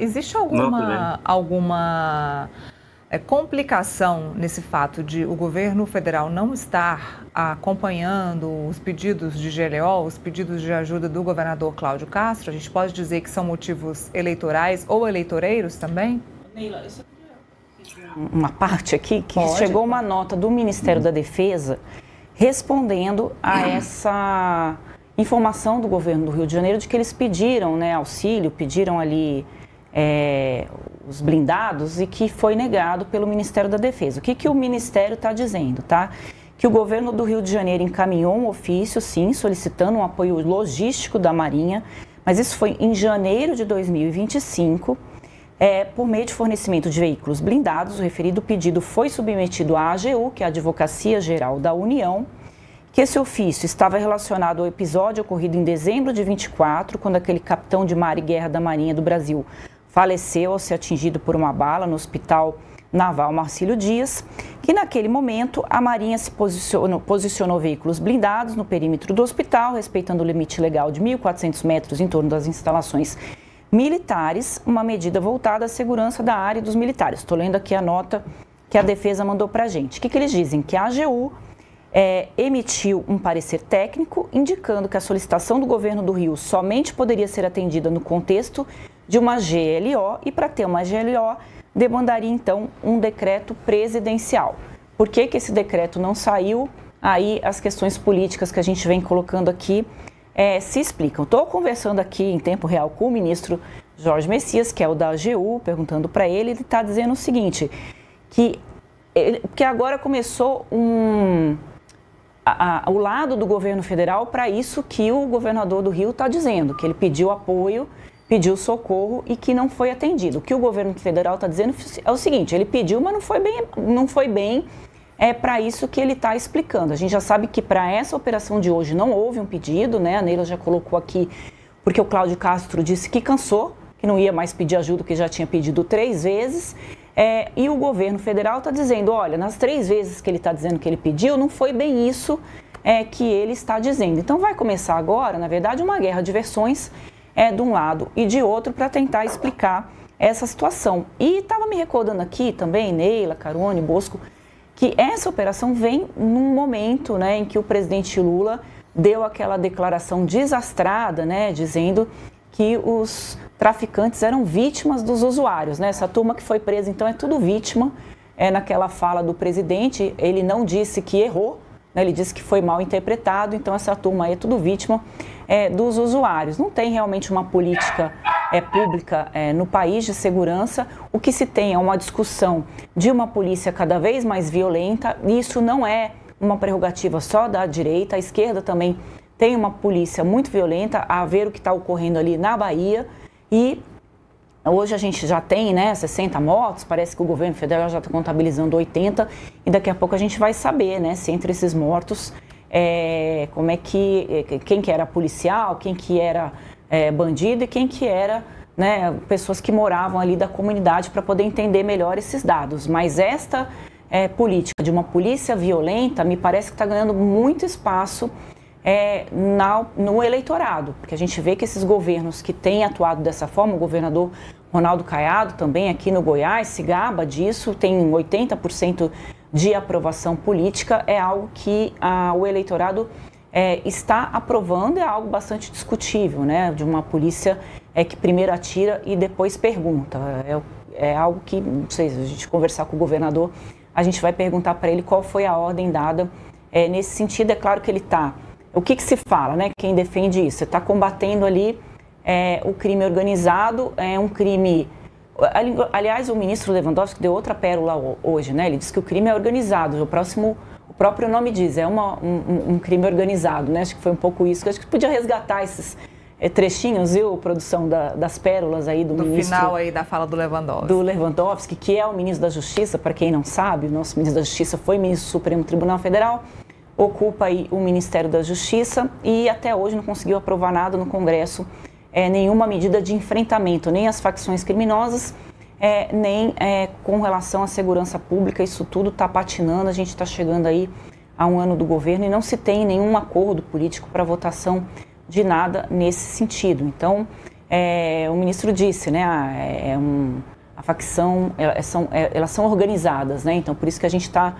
Existe alguma complicação nesse fato de o governo federal não estar acompanhando os pedidos de GLO, os pedidos de ajuda do governador Cláudio Castro? A gente pode dizer que são motivos eleitorais ou eleitoreiros também? Neila, eu só queria uma parte aqui, que chegou uma nota do Ministério da Defesa respondendo a essa informação do governo do Rio de Janeiro de que eles pediram, né, auxílio, pediram ali os blindados e que foi negado pelo Ministério da Defesa. O que o Ministério está dizendo, tá? Que o governo do Rio de Janeiro encaminhou um ofício, sim, solicitando um apoio logístico da Marinha, mas isso foi em janeiro de 2025, por meio de fornecimento de veículos blindados. O referido pedido foi submetido à AGU, que é a Advocacia Geral da União, que esse ofício estava relacionado ao episódio ocorrido em dezembro de 24, quando aquele capitão de mar e guerra da Marinha do Brasil faleceu ao ser atingido por uma bala no Hospital Naval Marcílio Dias, que naquele momento a Marinha posicionou veículos blindados no perímetro do hospital, respeitando o limite legal de 1.400 metros em torno das instalações militares, uma medida voltada à segurança da área dos militares. Estou lendo aqui a nota que a Defesa mandou para a gente. O que eles dizem? Que a AGU emitiu um parecer técnico indicando que a solicitação do governo do Rio somente poderia ser atendida no contexto de uma GLO e, para ter uma GLO, demandaria então um decreto presidencial. Por que esse decreto não saiu? Aí as questões políticas que a gente vem colocando aqui se explicam. Estou conversando aqui em tempo real com o ministro Jorge Messias, que é o da AGU, perguntando para ele está dizendo o seguinte, que agora começou o lado do governo federal para isso que o governador do Rio está dizendo, que ele pediu apoio, pediu socorro e que não foi atendido. O que o governo federal está dizendo é o seguinte, ele pediu, mas não foi bem para isso que ele está explicando. A gente já sabe que para essa operação de hoje não houve um pedido, né? A Neila já colocou aqui, porque o Cláudio Castro disse que cansou, que não ia mais pedir ajuda, que já tinha pedido 3 vezes. E o governo federal está dizendo, olha, nas 3 vezes que ele está dizendo que ele pediu, não foi bem isso que ele está dizendo. Então vai começar agora, na verdade, uma guerra de versões de um lado e de outro para tentar explicar essa situação. E estava me recordando aqui também, Neila, Carone, Bosco, que essa operação vem num momento, né, em que o presidente Lula deu aquela declaração desastrada, né, dizendo que os traficantes eram vítimas dos usuários, né? Essa turma que foi presa, então, é tudo vítima. Naquela fala do presidente, ele não disse que errou, né? Ele disse que foi mal interpretado, então essa turma aí é tudo vítima dos usuários. Não tem realmente uma política pública no país de segurança. O que se tem é uma discussão de uma polícia cada vez mais violenta, e isso não é uma prerrogativa só da direita, a esquerda também tem uma polícia muito violenta, a ver o que está ocorrendo ali na Bahia. E hoje a gente já tem, né, 60 mortos, parece que o governo federal já está contabilizando 80, e daqui a pouco a gente vai saber, né, se entre esses mortos, como é quem que era policial, quem que era bandido e quem que era, né, pessoas que moravam ali da comunidade, para poder entender melhor esses dados. Mas esta política de uma polícia violenta me parece que está ganhando muito espaço no eleitorado, porque a gente vê que esses governos que têm atuado dessa forma, o governador Ronaldo Caiado também aqui no Goiás se gaba disso, tem 80% de aprovação política, é algo que o eleitorado está aprovando, é algo bastante discutível, né? De uma polícia que primeiro atira e depois pergunta. É algo que, não sei, se a gente conversar com o governador, a gente vai perguntar para ele qual foi a ordem dada nesse sentido. É claro que ele está... O que se fala, né? Quem defende isso? Você está combatendo ali o crime organizado, um crime... Aliás, o ministro Lewandowski deu outra pérola hoje, né? Ele disse que o crime é organizado. O próprio nome diz, um crime organizado, né? Acho que foi um pouco isso. Acho que podia resgatar esses trechinhos, viu? Produção das pérolas aí do ministro... Do final aí da fala do Lewandowski. Do Lewandowski, que é o ministro da Justiça, para quem não sabe, o nosso ministro da Justiça foi ministro do Supremo Tribunal Federal, ocupa aí o Ministério da Justiça e até hoje não conseguiu aprovar nada no Congresso, nenhuma medida de enfrentamento, nem às facções criminosas, nem com relação à segurança pública. Isso tudo está patinando, a gente está chegando aí a um ano do governo e não se tem nenhum acordo político para votação de nada nesse sentido. Então, o ministro disse, né, a facção, elas são organizadas, né, então por isso que a gente está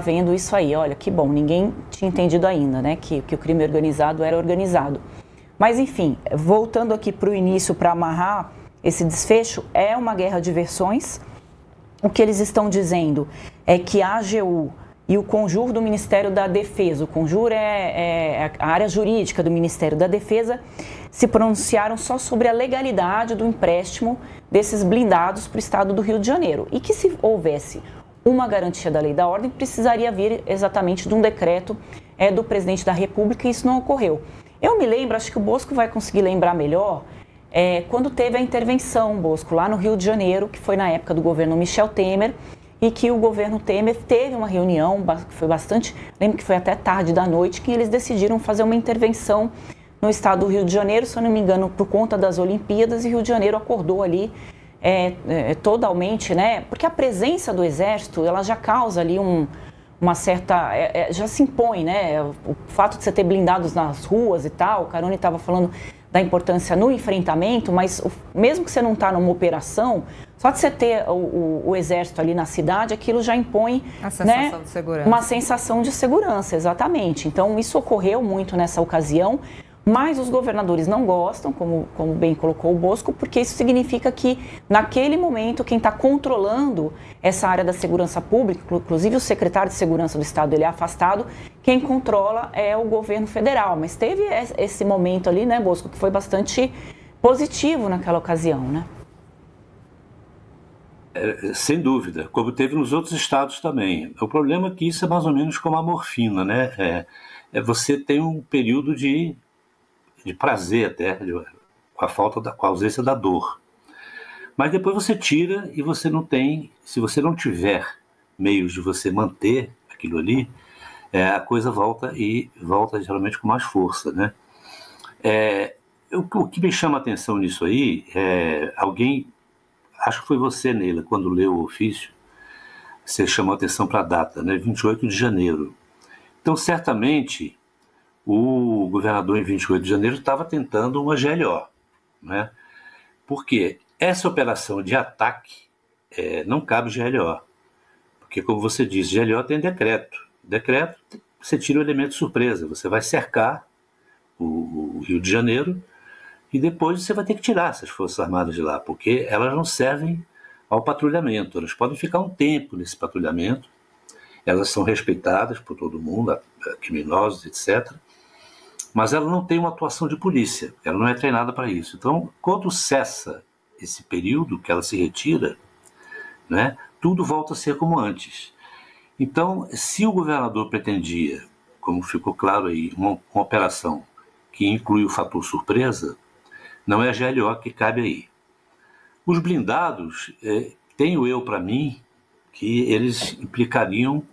vendo isso aí. Olha, que bom, ninguém tinha entendido ainda, né, que o crime organizado era organizado. Mas enfim, voltando aqui para o início, para amarrar esse desfecho, é uma guerra de versões. O que eles estão dizendo é que a AGU e o Conjur do Ministério da Defesa, o Conjur é a área jurídica do Ministério da Defesa, se pronunciaram só sobre a legalidade do empréstimo desses blindados para o estado do Rio de Janeiro. E que se houvesse uma garantia da lei e da ordem, precisaria vir exatamente de um decreto do presidente da República, e isso não ocorreu. Eu me lembro, acho que o Bosco vai conseguir lembrar melhor, quando teve a intervenção, Bosco, lá no Rio de Janeiro, que foi na época do governo Michel Temer, e que o governo Temer teve uma reunião, que foi bastante, lembro que foi até tarde da noite, que eles decidiram fazer uma intervenção no estado do Rio de Janeiro, se eu não me engano, por conta das Olimpíadas, e Rio de Janeiro acordou ali totalmente, né? Porque a presença do Exército, ela já causa ali uma certa, já se impõe, né? O fato de você ter blindados nas ruas e tal, o Carone estava falando da importância no enfrentamento, mas mesmo que você não está numa operação, só de você ter o Exército ali na cidade, aquilo já impõe, a sensação de segurança. Uma sensação de segurança, exatamente. Então, isso ocorreu muito nessa ocasião, mas os governadores não gostam, como bem colocou o Bosco, porque isso significa que, naquele momento, quem está controlando essa área da segurança pública, inclusive o secretário de Segurança do Estado, ele é afastado, quem controla é o governo federal. Mas teve esse momento ali, né, Bosco, que foi bastante positivo naquela ocasião, né? Sem dúvida, como teve nos outros estados também. O problema é que isso é mais ou menos como a morfina, né? Você tem um período de prazer até, com a ausência da dor. Mas depois você tira e você não tem, se você não tiver meios de você manter aquilo ali, a coisa volta geralmente com mais força, né? O que me chama a atenção nisso aí, alguém, acho que foi você, Neila, quando leu o ofício, você chamou a atenção para a data, né? 28 de janeiro. Então, certamente, o governador, em 28 de janeiro, estava tentando uma GLO, né? Porque essa operação de ataque não cabe GLO. Porque, como você disse, GLO tem decreto. Decreto, você tira o elemento surpresa. Você vai cercar o Rio de Janeiro e depois você vai ter que tirar essas Forças Armadas de lá, porque elas não servem ao patrulhamento. Elas podem ficar um tempo nesse patrulhamento, elas são respeitadas por todo mundo, criminosos, etc., mas ela não tem uma atuação de polícia, ela não é treinada para isso. Então, quando cessa esse período que ela se retira, né, tudo volta a ser como antes. Então, se o governador pretendia, como ficou claro aí, uma operação que inclui o fator surpresa, não é a GLO que cabe aí. Os blindados, tenho eu para mim, que eles implicariam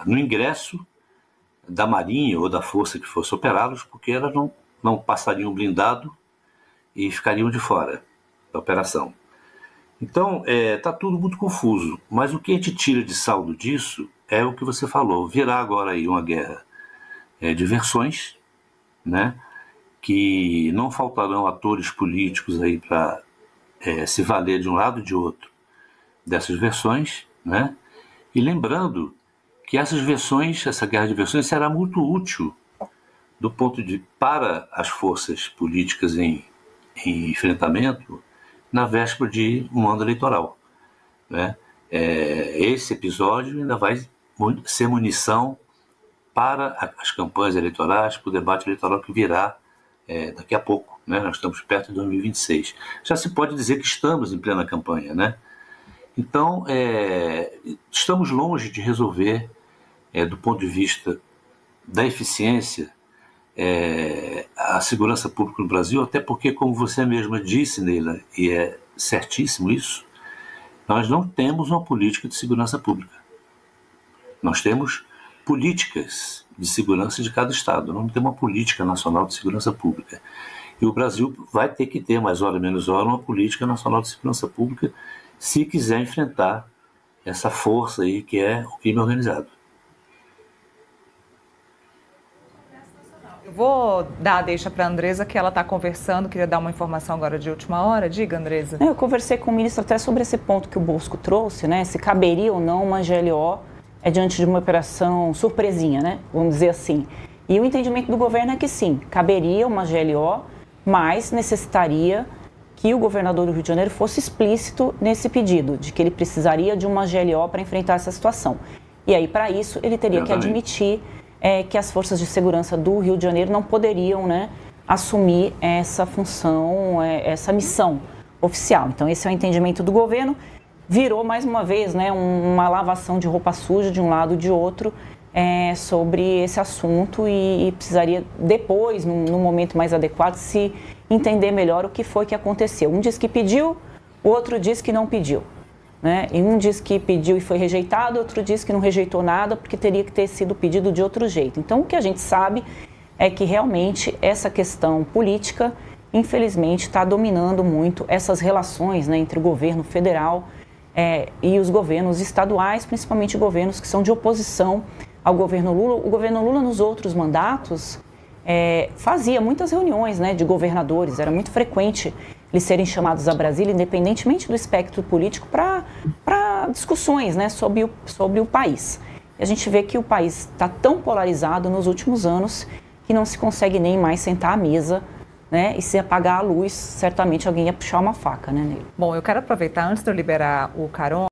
no ingresso da Marinha ou da força que fosse operá-los, porque elas não passariam blindado e ficariam de fora da operação. Então, está tudo muito confuso, mas o que a gente tira de saldo disso é o que você falou, virá agora aí uma guerra de versões, né, que não faltarão atores políticos aí para se valer de um lado e de outro dessas versões, né, e lembrando que essas versões, essa guerra de versões será muito útil para as forças políticas em enfrentamento na véspera de um ano eleitoral, né? Esse episódio ainda vai ser munição para as campanhas eleitorais, para o debate eleitoral que virá daqui a pouco, né? Nós estamos perto de 2026. Já se pode dizer que estamos em plena campanha, né? Então, estamos longe de resolver, do ponto de vista da eficiência, a segurança pública no Brasil, até porque, como você mesma disse, Neila, e é certíssimo isso, nós não temos uma política de segurança pública. Nós temos políticas de segurança de cada estado, não temos uma política nacional de segurança pública. E o Brasil vai ter que ter, mais hora menos hora, uma política nacional de segurança pública se quiser enfrentar essa força aí que é o crime organizado. vou dar a deixa para a Andresa, que ela está conversando, queria dar uma informação agora de última hora. Diga, Andresa. Eu conversei com o ministro até sobre esse ponto que o Bosco trouxe, né? Se caberia ou não uma GLO diante de uma operação surpresinha, né? Vamos dizer assim. E o entendimento do governo é que sim, caberia uma GLO, mas necessitaria que o governador do Rio de Janeiro fosse explícito nesse pedido, de que ele precisaria de uma GLO para enfrentar essa situação. E aí, para isso, ele teria que admitir que as forças de segurança do Rio de Janeiro não poderiam, né, assumir essa função, essa missão oficial. Então, esse é o entendimento do governo. Virou, mais uma vez, né, uma lavação de roupa suja de um lado e de outro sobre esse assunto e precisaria depois, num momento mais adequado, se entender melhor o que foi que aconteceu. Um diz que pediu, o outro diz que não pediu. Né? E um diz que pediu e foi rejeitado, outro diz que não rejeitou nada porque teria que ter sido pedido de outro jeito. Então, o que a gente sabe é que realmente essa questão política, infelizmente, está dominando muito essas relações, né, entre o governo federal e os governos estaduais, principalmente governos que são de oposição ao governo Lula. O governo Lula, nos outros mandatos, fazia muitas reuniões, né, de governadores, era muito frequente eles serem chamados a Brasília, independentemente do espectro político, para discussões, né, sobre o país. E a gente vê que o país está tão polarizado nos últimos anos que não se consegue nem mais sentar à mesa, né, e se apagar a luz, certamente alguém ia puxar uma faca, né, nele. Bom, eu quero aproveitar, antes de eu liberar o Caron,